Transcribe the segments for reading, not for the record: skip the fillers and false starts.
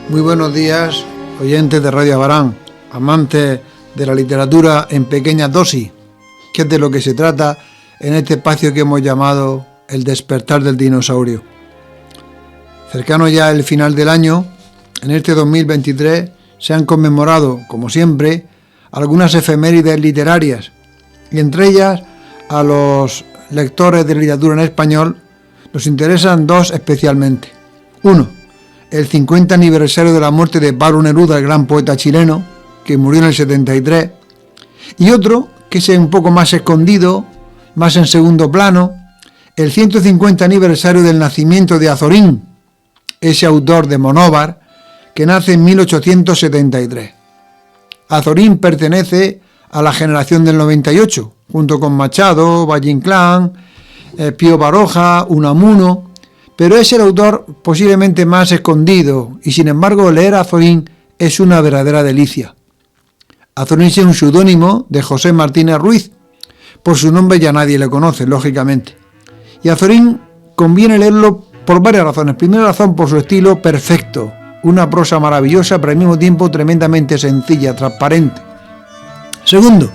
Muy buenos días, oyentes de Radio Abarán, amantes de la literatura en pequeñas dosis, que es de lo que se trata en este espacio que hemos llamado El despertar del dinosaurio. Cercano ya el final del año, en este 2023 se han conmemorado, como siempre, algunas efemérides literarias, y entre ellas a los lectores de literatura en español nos interesan dos especialmente. Uno, el 50 aniversario de la muerte de Pablo Neruda, el gran poeta chileno, que murió en el 73, y otro, que es un poco más escondido, más en segundo plano, el 150 aniversario del nacimiento de Azorín, ese autor de Monóvar, que nace en 1873. Azorín pertenece a la generación del 98, junto con Machado, Valle Inclán, Pío Baroja, Unamuno, pero es el autor posiblemente más escondido, y sin embargo leer a Azorín es una verdadera delicia. Azorín es un seudónimo de José Martínez Ruiz, por su nombre ya nadie le conoce, lógicamente. Y Azorín conviene leerlo por varias razones. Primera razón, por su estilo perfecto, una prosa maravillosa, pero al mismo tiempo tremendamente sencilla, transparente. Segundo,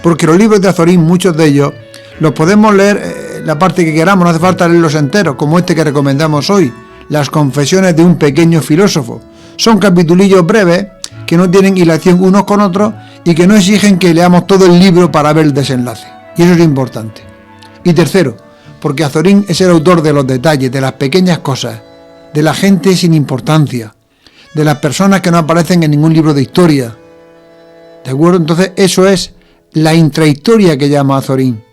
porque los libros de Azorín, muchos de ellos, los podemos leer la parte que queramos, no hace falta leerlos enteros, como este que recomendamos hoy, Las confesiones de un pequeño filósofo. Son capitulillos breves que no tienen hilación unos con otros y que no exigen que leamos todo el libro para ver el desenlace. Y eso es importante. Y tercero, porque Azorín es el autor de los detalles, de las pequeñas cosas, de la gente sin importancia, de las personas que no aparecen en ningún libro de historia. ¿De acuerdo? Entonces eso es la intrahistoria que llama Azorín.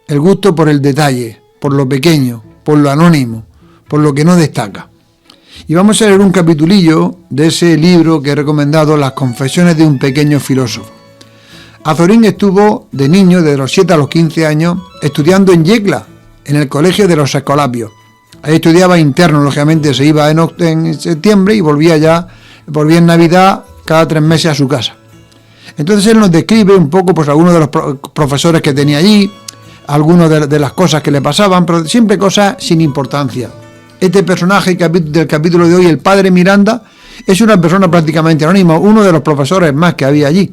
El gusto por el detalle, por lo pequeño, por lo anónimo, por lo que no destaca. Y vamos a leer un capitulillo de ese libro que he recomendado, Las confesiones de un pequeño filósofo. Azorín estuvo de niño, de los 7 a los 15 años, estudiando en Yecla, en el colegio de los Escolapios. Ahí estudiaba interno, lógicamente se iba en septiembre y volvía en Navidad cada 3 meses a su casa. Entonces él nos describe un poco pues algunos de los profesores que tenía allí, algunas de las cosas que le pasaban, pero siempre cosas sin importancia. Este personaje del capítulo de hoy, el padre Miranda, es una persona prácticamente anónima, uno de los profesores más que había allí.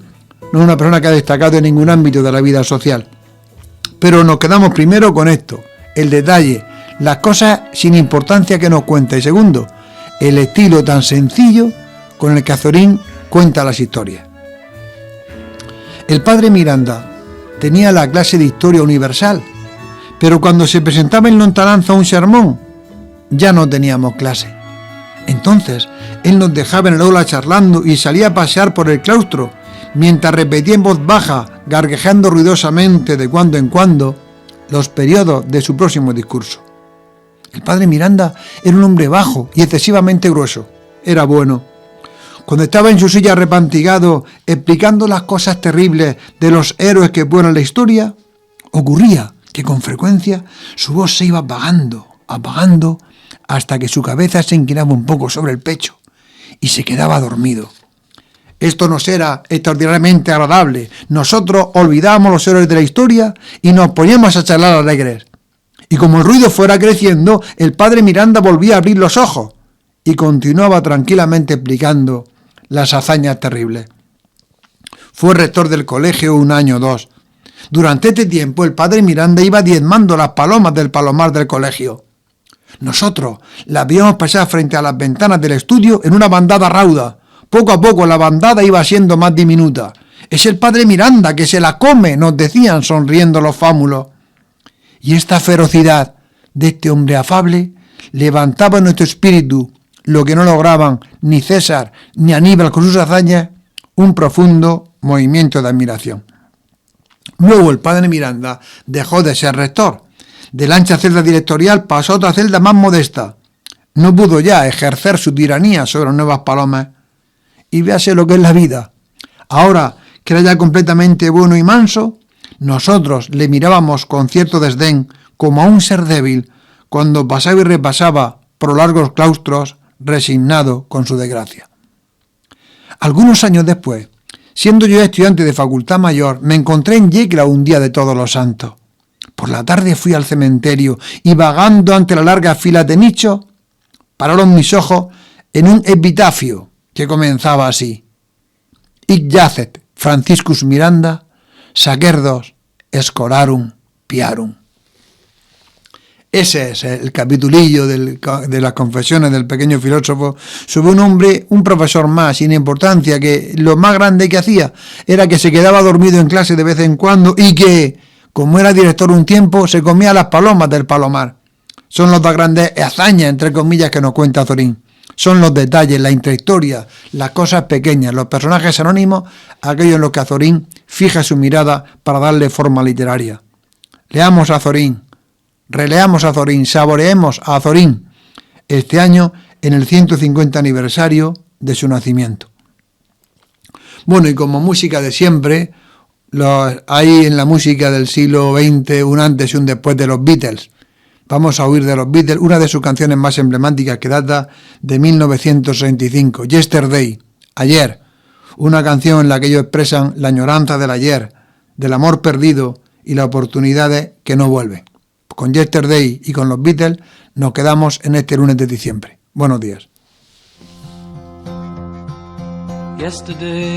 No es una persona que ha destacado en ningún ámbito de la vida social. Pero nos quedamos primero con esto, el detalle, las cosas sin importancia que nos cuenta. Y segundo, el estilo tan sencillo con el que Azorín cuenta las historias. El padre Miranda tenía la clase de historia universal, pero cuando se presentaba en lontananza un sermón, ya no teníamos clase. Entonces, él nos dejaba en el aula charlando y salía a pasear por el claustro, mientras repetía en voz baja, gargajeando ruidosamente de cuando en cuando, los periodos de su próximo discurso. El padre Miranda era un hombre bajo y excesivamente grueso. Era bueno. Cuando estaba en su silla repantigado, explicando las cosas terribles de los héroes que fueron la historia, ocurría que con frecuencia su voz se iba apagando, hasta que su cabeza se inclinaba un poco sobre el pecho y se quedaba dormido. Esto nos era extraordinariamente agradable. Nosotros olvidábamos los héroes de la historia y nos poníamos a charlar alegres. Y como el ruido fuera creciendo, el padre Miranda volvía a abrir los ojos y continuaba tranquilamente explicando las hazañas terribles. Fue rector del colegio 1 año o 2. Durante este tiempo el padre Miranda iba diezmando las palomas del palomar del colegio. Nosotros las veíamos pasar frente a las ventanas del estudio en una bandada rauda. Poco a poco la bandada iba siendo más diminuta. Es el padre Miranda que se la come, nos decían sonriendo los fámulos. Y esta ferocidad de este hombre afable levantaba en nuestro espíritu, lo que no lograban ni César ni Aníbal con sus hazañas, un profundo movimiento de admiración. Luego el padre Miranda dejó de ser rector. De la ancha celda directorial pasó a otra celda más modesta. No pudo ya ejercer su tiranía sobre las nuevas palomas. Y véase lo que es la vida. Ahora que era ya completamente bueno y manso, nosotros le mirábamos con cierto desdén, como a un ser débil, cuando pasaba y repasaba por largos claustros, resignado con su desgracia. Algunos años después, siendo yo estudiante de facultad mayor, me encontré en Yecla un día de Todos los Santos. Por la tarde fui al cementerio y vagando ante la larga fila de nichos, pararon mis ojos en un epitafio que comenzaba así: Hic jacet Franciscus Miranda, sacerdos scholarum piarum. Ese es el capitulillo de las confesiones del pequeño filósofo sobre un hombre, un profesor más, sin importancia, que lo más grande que hacía era que se quedaba dormido en clase de vez en cuando y que, como era director un tiempo, se comía las palomas del palomar. Son las dos grandes hazañas, entre comillas, que nos cuenta Azorín. Son los detalles, la intrahistoria, las cosas pequeñas, los personajes anónimos, aquellos en los que Azorín fija su mirada para darle forma literaria. Leamos a Azorín, releamos a Azorín, saboreemos a Azorín este año en el 150 aniversario de su nacimiento. Bueno, y como música de siempre, hay en la música del siglo XX un antes y un después de los Beatles. Vamos a oír de los Beatles una de sus canciones más emblemáticas, que data de 1965, Yesterday, Ayer, una canción en la que ellos expresan la añoranza del ayer, del amor perdido y las oportunidades que no vuelven. Con Yesterday y con los Beatles nos quedamos en este lunes de diciembre. Buenos días. Yesterday.